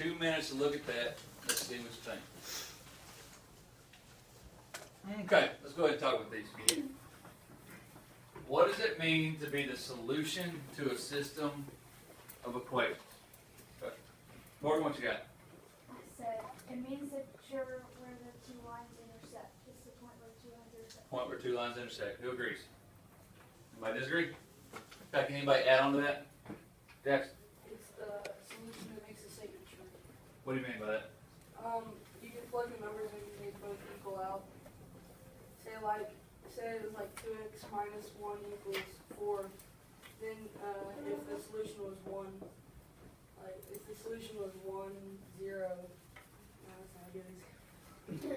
2 minutes to look at that. Let's see what you think. Okay, let's go ahead and talk about these. What does it mean to be the solution to a system of equations? Okay. Morgan, what you got? It means that you're where the two lines intersect. It's the point where two lines intersect. Point where two lines intersect. Who agrees? Anybody disagree? In fact, anybody add on to that? Jackson? It's the solution that makes the statement true. What do you mean by that? You can plug in numbers and you make both equal out. Say it was like 2x minus 1 equals 4. Then if the solution was 1, like if the solution was 1, 0, no, that's not good.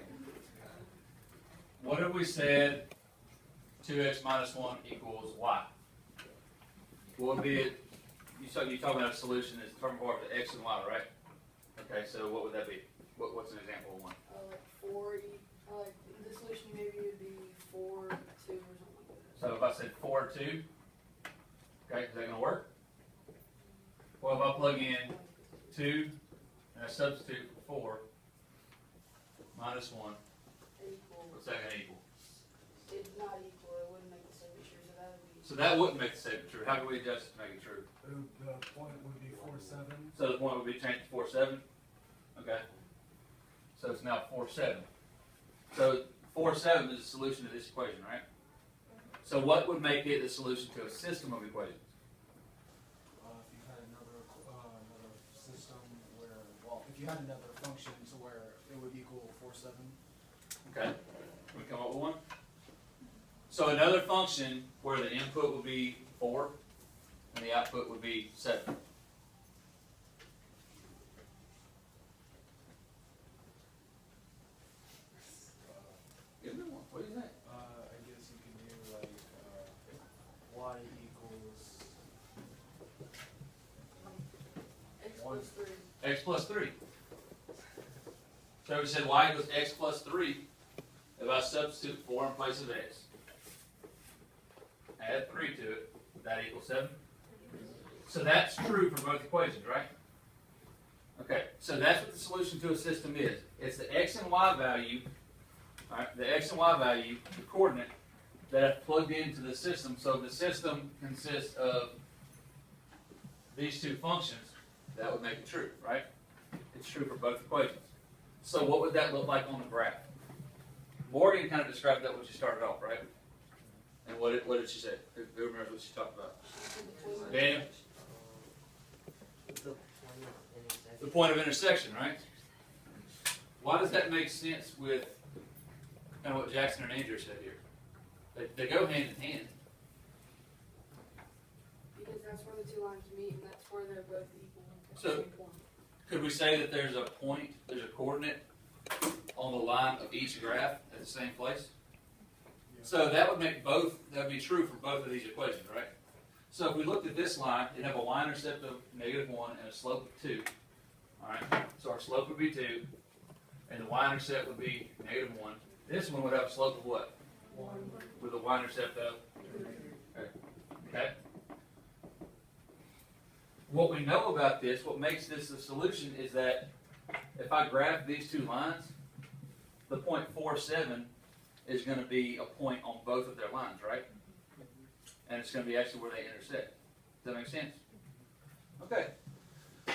What if we said 2x minus 1 equals y? What would be it? You're talking about a solution that's determined by the x and y, right? Okay, so what would that be? What's an example of one? Like 4, like the solution maybe would be 4, 2 or something like that. So if I said 4, 2, okay, is that going to work? Well, if I plug in 2 and I substitute for 4 minus 1, Equal. what's that going to equal? It's not equal, it wouldn't make the statement true, so that would be. So that wouldn't make the statement true. How can we adjust it to make it true? The point would be 4, 7. So the point would be changed to 4, 7. Okay. So it's now 4, 7. So 4, 7 is the solution to this equation, right? So what would make it the solution to a system of equations? If you had another system where, well, if you had another function to where it would equal 4, 7. Okay. Can we come up with one? So another function where the input would be 4 and the output would be 7. Give me one. What do you think? I guess you can do like y equals X plus 3. X plus 3. So we said y equals x plus 3 if I substitute 4 in place of x. Add 3 to it. That equals 7. So that's true for both equations, right? Okay, so that's what the solution to a system is. It's the x and y value, right, the x and y value, the coordinate, that I've plugged into the system. So the system consists of these two functions. That would make it true, right? It's true for both equations. So what would that look like on the graph? Morgan kind of described that when she started off, right? And what did she say? Who remembers what she talked about? Daniel? The point of intersection, right? Why does that make sense with kind of what Jackson and Andrew said here? They go hand in hand. Because that's where the two lines meet, and that's where they're both equal. So, could we say that there's a point, there's a coordinate on the line of each graph at the same place? So that would make both, that would be true for both of these equations, right? So if we looked at this line, it'd have a y-intercept of -1 and a slope of 2. Alright, so our slope would be 2, and the y-intercept would be -1. This one would have a slope of what? 1. With a y-intercept of? Okay. What we know about this, what makes this a solution, is that if I graph these two lines, the point 4, 7 is going to be a point on both of their lines, right? And it's going to be actually where they intersect. Does that make sense? Okay.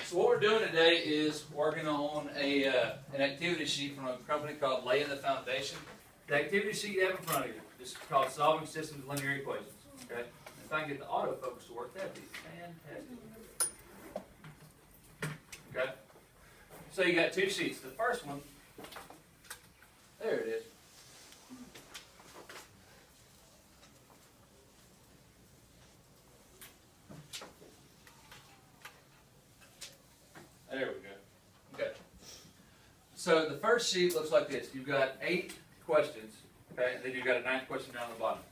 So what we're doing today is working on an activity sheet from a company called Laying the Foundation. The activity sheet you have in front of you is called Solving Systems of Linear Equations. Okay. If I can get the autofocus to work, that'd be fantastic. Okay. So you got two sheets. The first one, there it is. There we go. Okay. So the first sheet looks like this. You've got 8 questions, okay, and then you've got a 9th question down the bottom.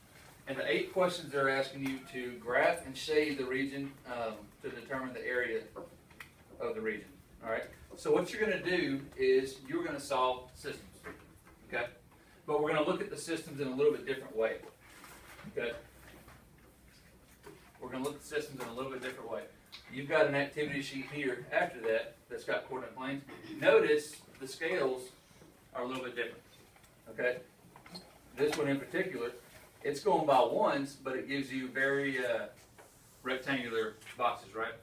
And the 8 questions are asking you to graph and shade the region to determine the area of the region. All right. So what you're going to do is you're going to solve systems, okay? But we're going to look at the systems in a little bit different way, okay? We're going to look at systems in a little bit different way. You've got an activity sheet here after that that's got coordinate planes. Notice the scales are a little bit different. Okay? This one in particular, it's going by ones, but it gives you very rectangular boxes, right?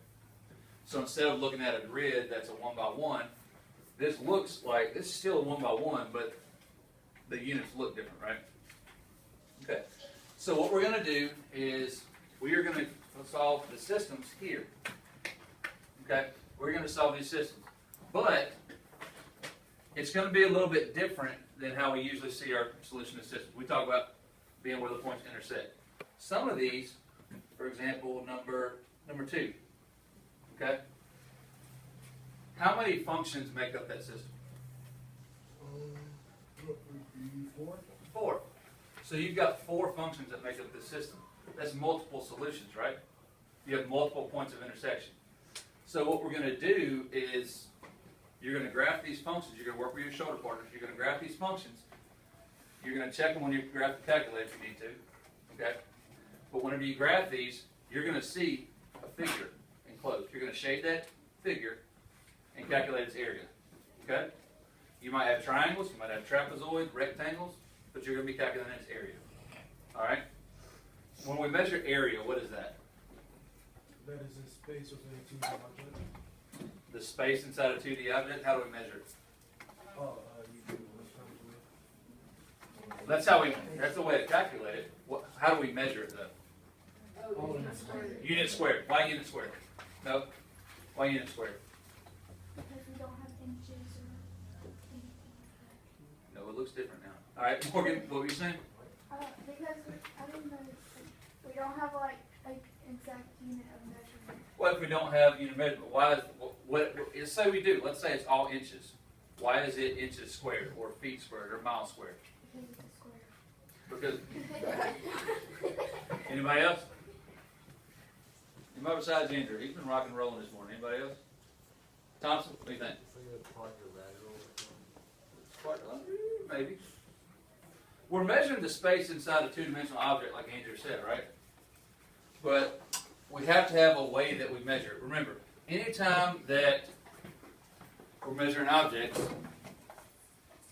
So instead of looking at a grid that's a 1 by 1, this looks like, this is still a 1 by 1, but the units look different, right? Okay. So what we're going to do is we are going to solve the systems here. Okay? We're going to solve these systems. But it's going to be a little bit different than how we usually see our solution to systems. We talk about being where the points intersect. Some of these, for example, number 2. Okay? How many functions make up that system? 4. 4. So you've got 4 functions that make up this system. That's multiple solutions, right? You have multiple points of intersection. So what we're going to do is you're going to graph these functions. You're going to work with your shoulder partners. You're going to graph these functions. You're going to check them when you graph the calculator if you need to. Okay? But whenever you graph these, you're going to see a figure enclosed. You're going to shade that figure and calculate its area. Okay? You might have triangles, you might have trapezoids, rectangles, but you're going to be calculating its area. Alright? When we measure area, what is that? That is a space within a 2D object. The space inside a 2D object, how do we measure it? You do That's the way to calculate it. How do we measure it though? Oh, unit squared. Unit squared. Why unit squared? No? Why unit squared? Because we don't have inches or anything like No, it looks different now. Alright, Morgan, what were you saying? that. Because I didn't know we don't have like an exact unit of measurement. What if we don't have unit measurement? Why is let's say we do. Let's say it's all inches. Why is it inches squared or feet squared or miles squared? Because it's a square. Because anybody else? Anybody besides Andrew? He's been rock and rolling this morning. Anybody else? Thompson, what do you think? Maybe. We're measuring the space inside a two-dimensional object, like Andrew said, right? But we have to have a way that we measure it. Remember, anytime that we're measuring objects,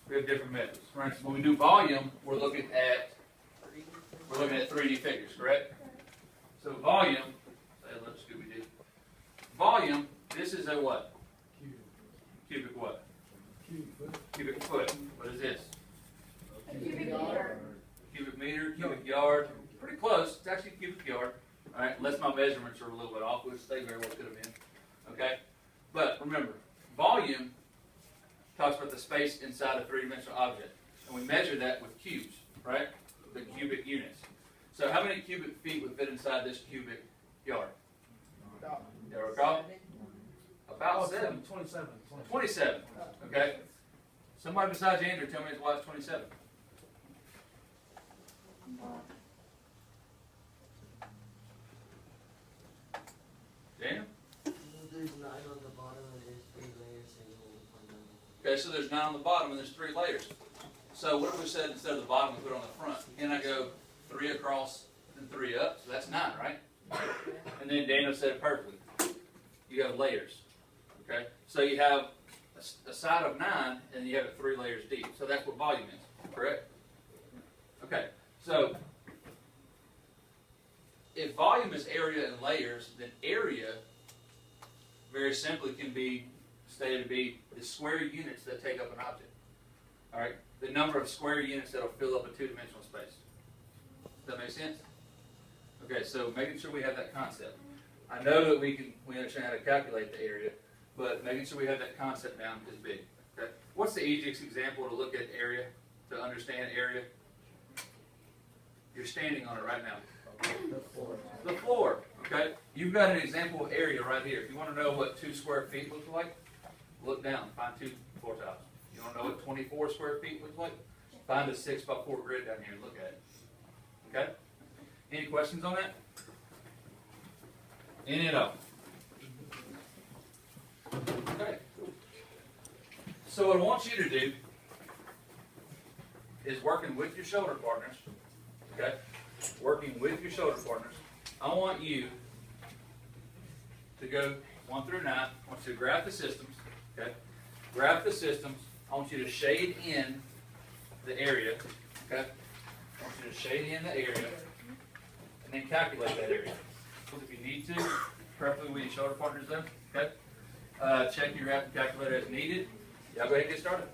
we have different methods. For instance, when we do volume, we're looking at 3D figures, correct? So volume, let's Scooby-Doo. Volume, this is a what? Cubic what? Cubic foot. What is this? A cubic meter. Cubic meter, cubic yard. Pretty close. It's actually a cubic yard. All right, unless my measurements are a little bit off, which they very well could have been. Okay? But remember, volume talks about the space inside a three-dimensional object. And we measure that with cubes, right? The cubic units. So how many cubic feet would fit inside this cubic yard? You recall? About 7. 27. 27. Okay? Somebody besides Andrew tell me his wife's 27. Daniel? There's 9 on the bottom and there's 3 layers single fundamental. Okay, so there's 9 on the bottom and there's 3 layers. So what if we said instead of the bottom we put it on the front? Can I go 3 across and 3 up? So that's 9, right? And then Daniel said it perfectly. You have layers. Okay? So you have a side of 9 and you have it 3 layers deep. So that's what volume is, correct? Okay, so if volume is area and layers, then area very simply can be stated to be the square units that take up an object. All right, the number of square units that will fill up a two-dimensional space. Does that make sense? Okay, so making sure we have that concept. I know that we understand how to calculate the area, but making sure we have that concept down is big. Okay, what's the easiest example to look at area, to understand area? You're standing on it right now. The floor, okay? You've got an example of area right here. If you want to know what 2 square feet looks like, look down, find 2 floor tiles. You want to know what 24 square feet looks like? Find a 6x4 grid down here and look at it. Okay? Any questions on that? Any at all? Okay. So what I want you to do is working with your shoulder partners, okay? Working with your shoulder partners, I want you to go 1 through 9. I want you to graph the systems. Okay? Graph the systems. I want you to shade in the area. Okay? I want you to shade in the area and then calculate that area. If you need to, preferably with your shoulder partners though. Okay? Check your rapid calculator as needed. Y'all go ahead and get started.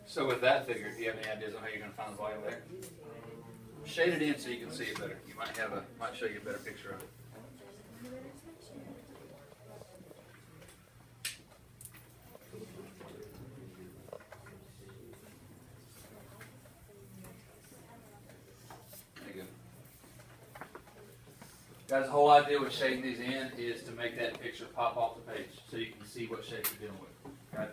So with that figure, do you have any ideas on how you're going to find the volume there? Shade it in so you can see it better. You might show you a better picture of it. There you go. Guys, the whole idea with shading these in is to make that picture pop off the page so you can see what shape you're dealing with. Okay?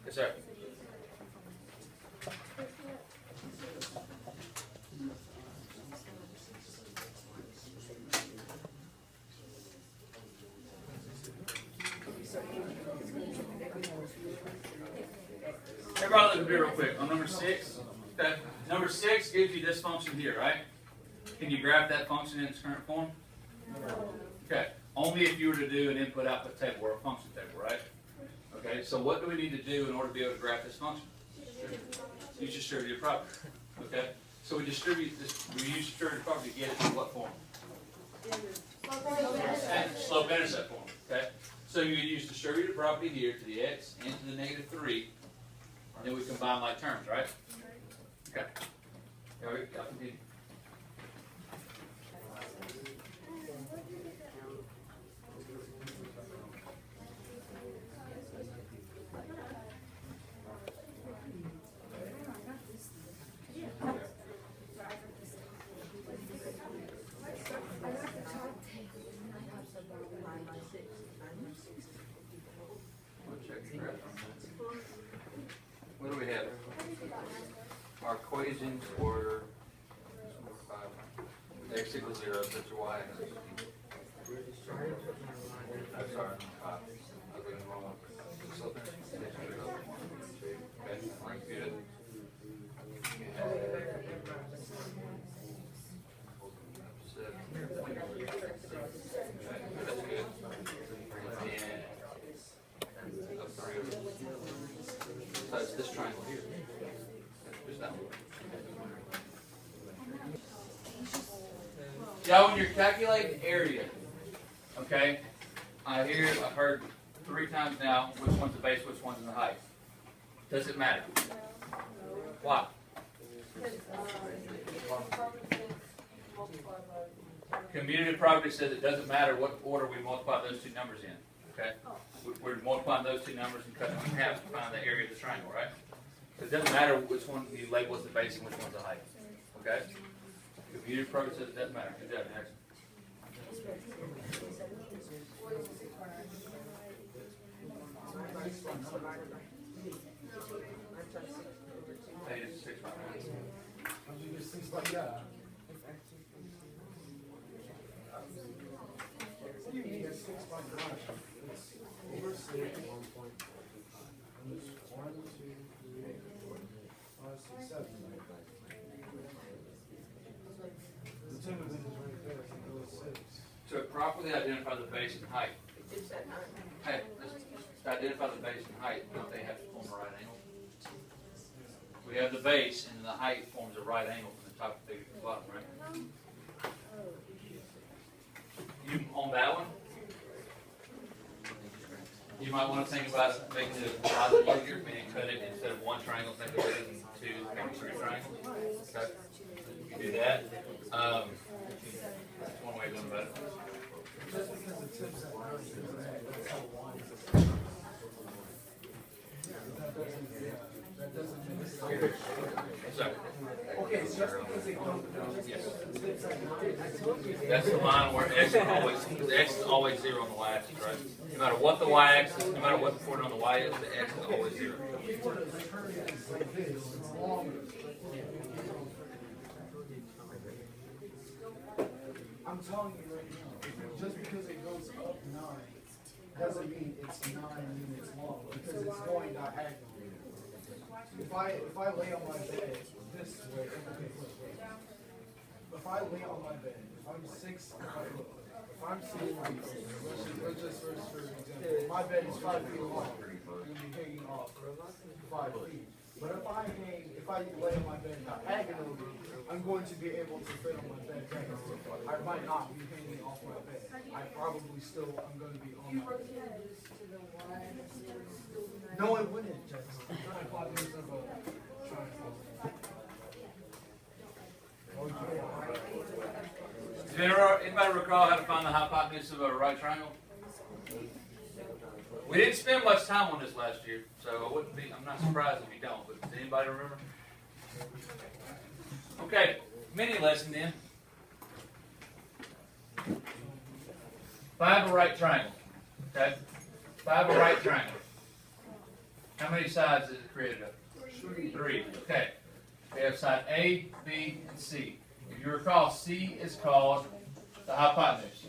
Yes, sir. Everybody look at me real quick. On number 6, okay? Number 6 gives you this function here, right? Can you graph that function in its current form? Okay. Only if you were to do an input-output table or a function table, right? Okay, so what do we need to do in order to be able to graph this function? Use distributed property. Okay? So we distribute this, we use distributed property to get it in what form? Slope-intercept form. Okay? So you use distributed property here to the x and to the -3, and then we combine like terms, right? Okay. All right, I'll continue. What do we have? Our equations were x equals 0, such a y axis. I'm sorry, 5. I was looking at the wrong one. Okay, good. That's good. So it's this triangle here. Just that one. Now, when you're calculating area, okay, I've heard 3 times now which one's the base, which one's in the height. Does it matter? Why? Commutative property says it doesn't matter what order we multiply those 2 numbers in. Okay? We're multiplying those 2 numbers and cutting them in half to find the area of the triangle, right? So it doesn't matter which one you label as the base and which one's the height. Okay? Commutative property says it doesn't matter. Good job, Jackson. Hey, it's 6 right now. To properly identify the base and height. Hey, to identify the base and height, don't they have to form a right angle? We have the base, and the height forms a right angle from the top of the figure to the bottom, right? You on that one? You might want to think about making it a lot easier, meaning cut it instead of 1 triangle, think of it in 2, maybe 3 triangles. Okay, you can do that. That's one way of doing it. Just because the tips at 9, that doesn't make sense. Sorry. Okay, so just because they don't, Yes. tips at 9, That's the line where x is always 0 on the y-axis, right? No matter what the y-axis, no matter what the coordinate on the y is, the x is always 0. before the curve is like this, it's longer. I'm telling you right now, just because it goes up 9 doesn't mean it's 9 units long, because it's going diagonally. If I lay on my bed this way, okay, look. If I lay on my bed, if I'm 6 feet, let's just for example, my bed is 5 feet long, I'm gonna be hanging off 5 feet. But if I lay on my bed diagonally, I'm going to be able to fit on my bed better. I might not be hanging off my bed. I probably still am going to be on my bed. No, it wouldn't, Jess. It's not hypotenuse of a triangle. Does anybody recall how to find the hypotenuse of a right triangle? We didn't spend much time on this last year, so I'm not surprised if you don't, but does anybody remember? Okay, mini lesson then. If I have a right triangle, okay? If I have a right triangle, how many sides is it created of? 3. Okay. We have side A, B, and C. If you recall, C is called the hypotenuse.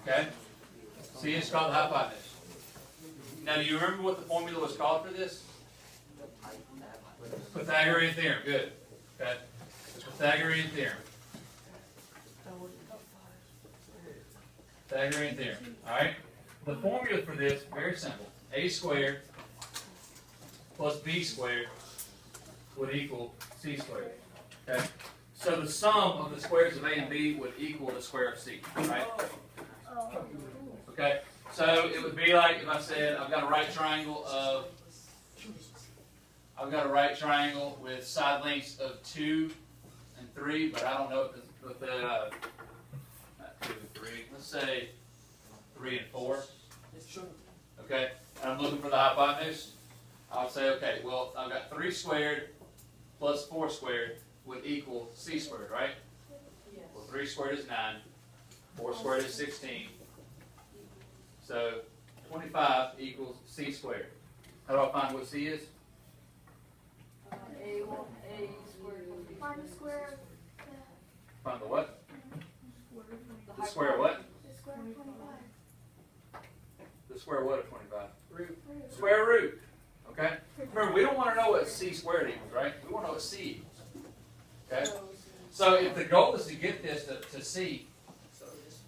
Okay? C is called the hypotenuse. Now, do you remember what the formula was called for this? Pythagorean theorem. Good. Okay. The Pythagorean theorem. Pythagorean theorem. All right. The formula for this very simple. A squared plus B squared would equal C squared. Okay. So the sum of the squares of A and B would equal the square of C. Right. Okay. So it would be like if I said I've got a right triangle with side lengths of 2 and 3, but I don't know if the not 2 and 3. Let's say 3 and 4. Okay, and I'm looking for the hypotenuse. I'll say, okay, well I've got 3 squared plus 4 squared would equal C squared, right? Yes. Well, 3 squared is 9. 4 squared is 16. So 25 equals C squared. How do I find what C is? A squared. Find the square of Find the what? The The square what? the square of 25. The square what of 25? Root. Square root. Okay? Remember, we don't want to know what C squared equals, right? We want to know what C equals. Okay? So if the goal is to get this to C,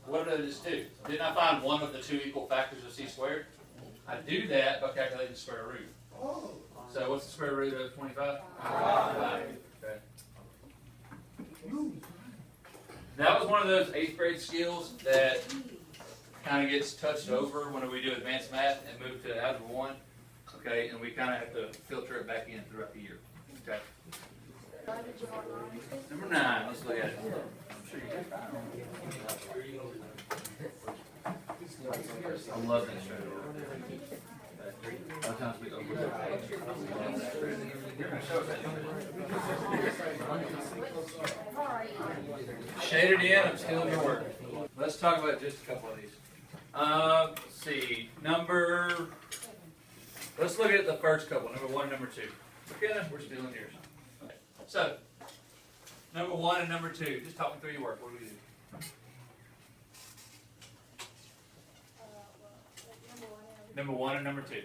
what did I just do? Didn't I find one of the 2 equal factors of C squared? I do that by calculating the square root. So what's the square root of 25? 5. Okay. That was one of those 8th grade skills that kind of gets touched over when we do advanced math and move to algebra 1. Okay, and we kind of have to filter it back in throughout the year. Okay. Number 9, let's look at it. I'm sure you can find it. I love that show. A lot of times we overlook it. You're going to show us that. Shaded in, I'm still in your work. Let's talk about just a couple of these. Let's see. Let's look at the first couple, number 1 and number 2. Okay, we're still in yours. Okay. So, number 1 and number 2. Just talk me through your work. What do we do? Number 1 and number 2.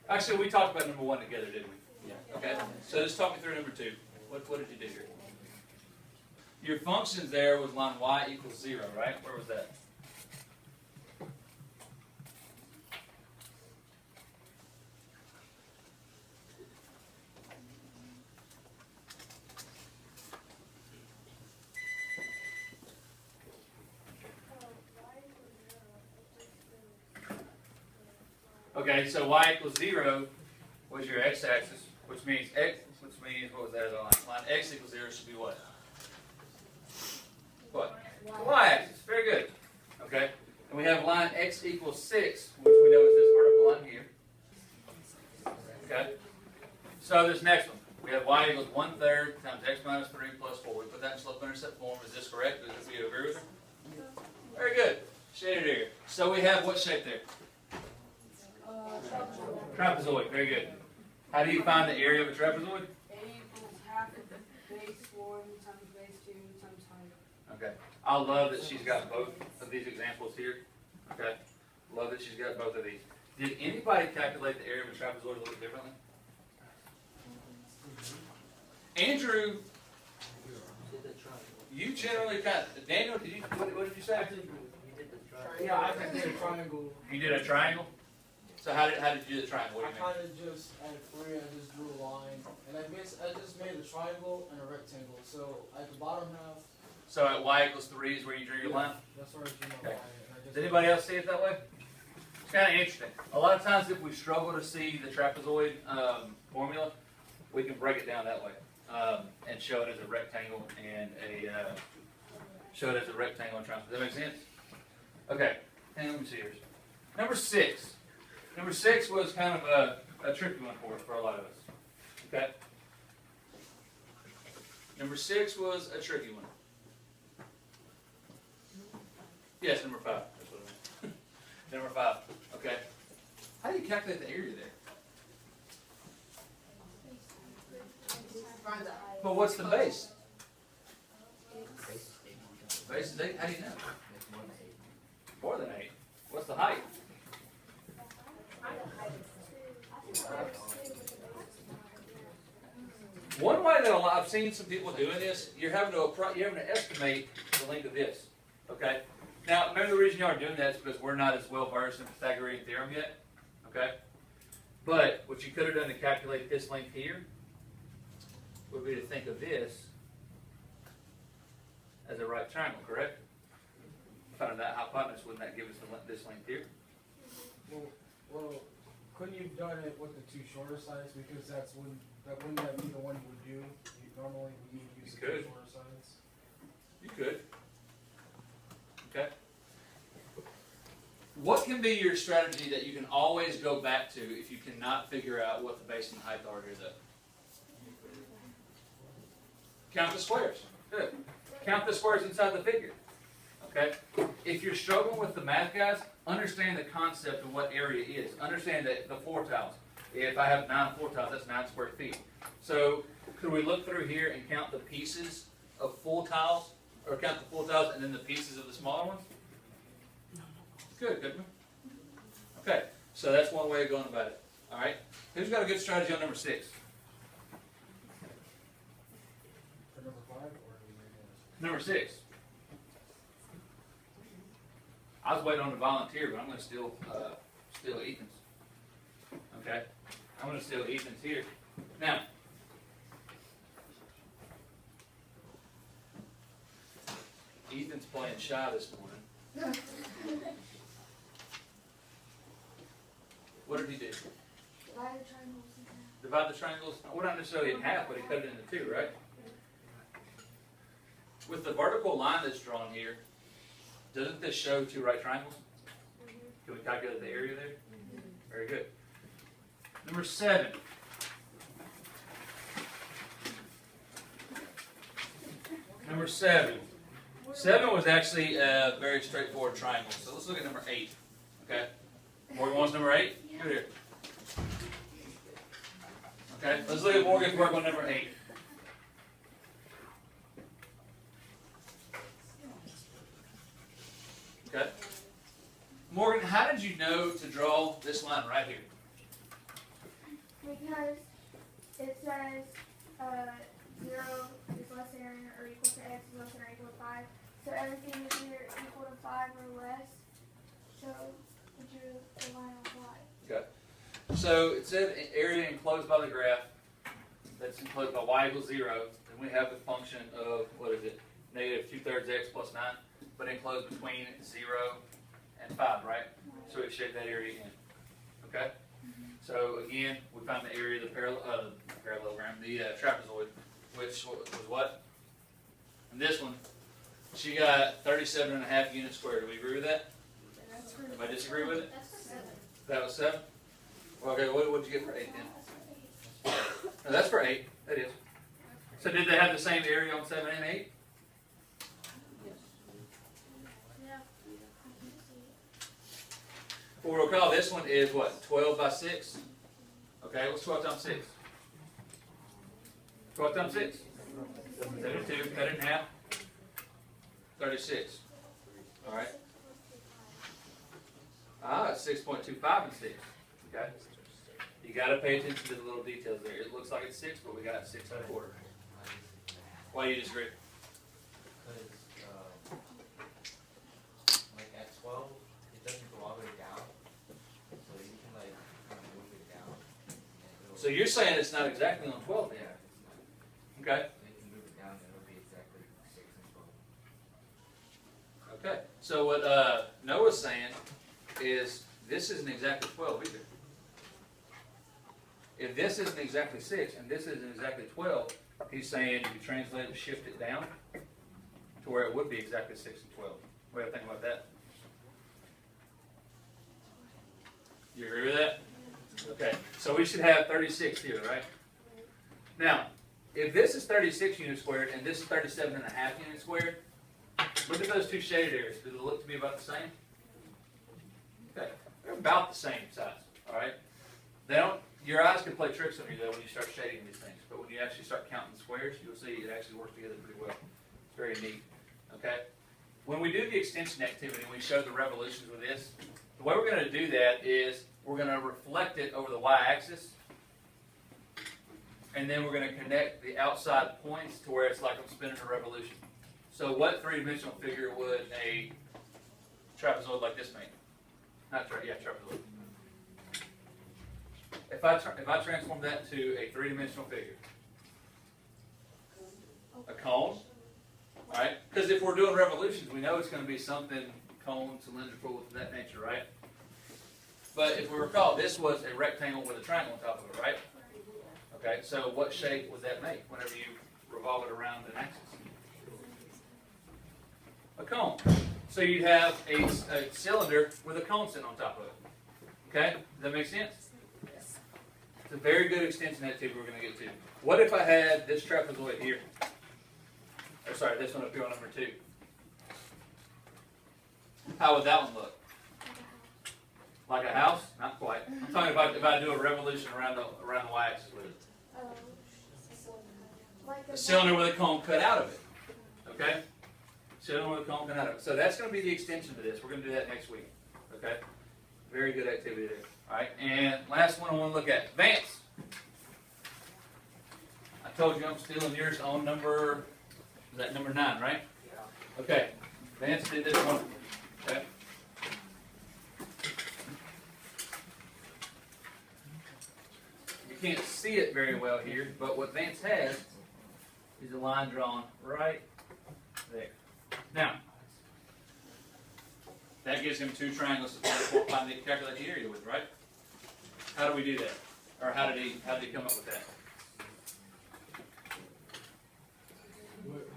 Actually, we talked about number 1 together, didn't we? Yeah. Okay. So just talk me through number 2. What did you do here? Your functions there was line y equals 0, right? Where was that? Okay, so y equals 0 was your x-axis, which means what was that line? Line x equals 0 should be what? What? Y-axis. Very good. Okay, and we have line x equals 6, which we know is this vertical line here. Okay, so this next one, we have y equals 1/3 times x minus 3 plus 4. We put that in slope-intercept form. Is this correct? Do you agree with it? Very good. Shaded here. So we have what shape there? Trapezoid, very good. How do you find the area of a trapezoid? A equals half of base 1 times base 2 times height. Okay. I love that she's got both of these examples here. Okay. Love that she's got both of these. Did anybody calculate the area of a trapezoid a little bit differently? Andrew, Did the triangle. you generally Daniel, did you, what did you say? You did the triangle. Yeah, I just did a triangle. You did a triangle? So how did you do the triangle? What I do you mean? kind of just at 3, I just drew a line, and I just made a triangle and a rectangle. So at the bottom half, So at y equals 3 is where you drew your line? that's where I drew my Okay. line. And I just Does anybody else see it that way? It's kind of interesting. A lot of times if we struggle to see the trapezoid formula, we can break it down that way and show it as a rectangle and show it as a rectangle and triangle. Does that make sense? Okay, and let me see yours. Number 6. Number 6 was kind of a tricky one for a lot of us. Okay? Number 6 was a tricky one. Yes, number 5. That's what I meant. Number 5. Okay. How do you calculate the area there? But what's the base? Base is 8. How do you know? More than 8. What's the height? One way that I've seen some people doing this, you're having to estimate the length of this. Okay. Now, remember the reason you are doing that is because we're not as well versed in Pythagorean theorem yet. Okay. But what you could have done to calculate this length here would be to think of this as a right triangle, correct? Found that hypotenuse, wouldn't that give us this length here? well, couldn't you have done it with the 2 shorter sides, because wouldn't that be the one you would do? Normally you would use You the 2 could. shorter sides. You could. Okay. What can be your strategy that you can always go back to if you cannot figure out what the base and height are here, though? Count the squares. Good. Count the squares inside the figure. Okay? If you're struggling with the math, guys, understand the concept of what area is. Understand that the 4 tiles. If I have 9 4 tiles, that's 9 square feet. So, could we look through here and count the pieces of full tiles? Or count the full tiles and then the pieces of the smaller ones? Good, couldn't we? Okay, so that's one way of going about it. Alright? Who's got a good strategy on number 6? For number 5, or do we make Number 6. I was waiting on the volunteer, but I'm going to steal Ethan's. Okay? I'm going to steal Ethan's here. Now, Ethan's playing shy this morning. What did he do? Divide the triangles in half. Divide the triangles? Well, not necessarily in half, but he cut it into 2, right? With the vertical line that's drawn here, doesn't this show 2 right triangles? Can we calculate the area there? Very good. Number 7. Number 7. 7 was actually a very straightforward triangle. So let's look at number 8. Okay? Morgan wants number 8? Go here. Okay? Let's look at Morgan's work on number 8. Okay? Morgan, how did you know to draw this line right here? Because it says 0 is less than or equal to x is less than or equal to 5. So everything is either equal to 5 or less. So we drew the line on y. Okay. So it said area enclosed by the graph that's enclosed by y equals 0. Then we have the function of, what is it? Negative 2/3 x plus 9, but enclosed between 0 and 5, right? So we shape that area in. Okay? So again, we found the area of the parallelogram, the trapezoid, which was what? And this one, she got 37.5 units squared. Do we agree with that? Anybody disagree with it? That's for 7. That was 7? Well, okay, what did you get for 8 then? No, that's for 8. That is. So did they have the same area on 7 and 8? Yeah. Well, recall this one is what? 12 by 6? Okay, what's 12 times 6? 12 times 6? 72. Cut it in half. 36. All right. Ah, it's 6.25 and 6. Okay. You got to pay attention to the little details there. It looks like it's 6, but we got 6 1/4. Why do you disagree? Because, like at 12, it doesn't go all the way down. So you can like kind of move it down. So you're saying it's not exactly on 12 then? Yeah. Okay. So you can move it down and it'll be exactly 6 and 12. Okay. So what Noah's saying is this isn't exactly 12 either. If this isn't exactly 6 and this isn't exactly 12, he's saying you translate and shift it down to where it would be exactly 6 and 12. What do you think about that? You agree with that? Okay. So we should have 36 here, right? Now, if this is 36 units squared and this is 37.5 units squared, look at those two shaded areas. Do they look to be about the same? Okay. They're about the same size, all right? They don't. Your eyes can play tricks on you though when you start shading these things, but when you actually start counting squares, you'll see it actually works together pretty well. It's very neat. Okay. When we do the extension activity, we show the revolutions with this. The way we're going to do that is we're going to reflect it over the y-axis, and then we're going to connect the outside points to where it's like I'm spinning a revolution. So what three-dimensional figure would a trapezoid like this make? Not trapezoid. If I transform that to a three-dimensional figure, a cone, all right? Because if we're doing revolutions, we know it's going to be something cone, cylindrical, of that nature, right? But if we recall, this was a rectangle with a triangle on top of it, right? Okay, so what shape would that make whenever you revolve it around an axis? A cone. So you'd have a cylinder with a cone sitting on top of it. Okay, does that make sense? It's a very good extension activity we're going to get to. What if I had this trapezoid here? Or sorry, this one up here on number 2. How would that one look? Like a house? Not quite. I'm talking about if I do a revolution around the y-axis with it. A cylinder with a cone cut out of it. Okay? Cylinder with a cone cut out of it. So that's going to be the extension to this. We're going to do that next week. Okay? Very good activity there. All right, and last one I want to look at, Vance. I told you I'm stealing yours on number, is that number 9, right? Yeah. Okay, Vance did this one. Okay. You can't see it very well here, but what Vance has is a line drawn right there. Now, that gives him 2 triangles to find the calculate the area with, right? How do we do that? Or how did he come up with that?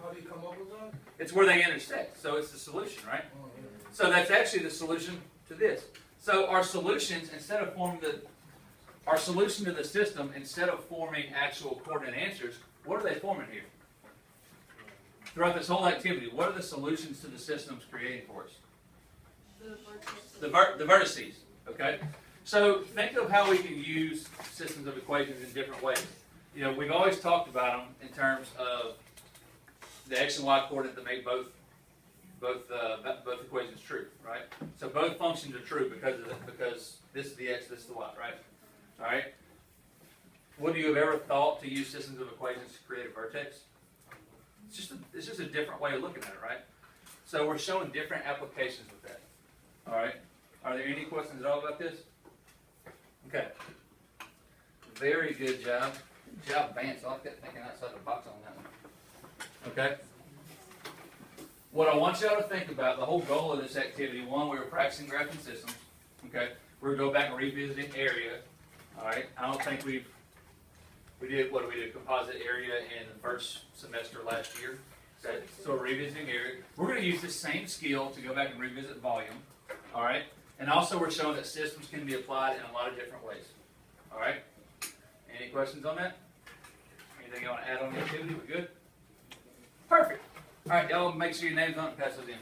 How do you come up with that? It's where they intersect, so it's the solution, right? So that's actually the solution to this. So our solutions, instead of forming our solution to the system, instead of forming actual coordinate answers, what are they forming here? Throughout this whole activity, what are the solutions to the systems creating for us? The vertices, okay? So think of how we can use systems of equations in different ways. You know, we've always talked about them in terms of the x and y coordinate that make both equations true, right? So both functions are true because this is the x, this is the y, right? All right. Would you have ever thought to use systems of equations to create a vertex? It's just a different way of looking at it, right? So we're showing different applications with that. All right. Are there any questions at all about this? Okay. Very good job. Good job, Vance. I like that thinking outside the box on that one. Okay. What I want y'all to think about, the whole goal of this activity, one, we were practicing graphing systems. Okay. We're going to go back and revisit an area. All right. I don't think we did composite area in the first semester last year. Okay. So we're revisiting area. We're going to use this same skill to go back and revisit volume. All right. And also we're showing that systems can be applied in a lot of different ways. All right. Any questions on that? Anything you want to add on the activity? We good? Perfect. All right, y'all make sure your name's on it and pass those in.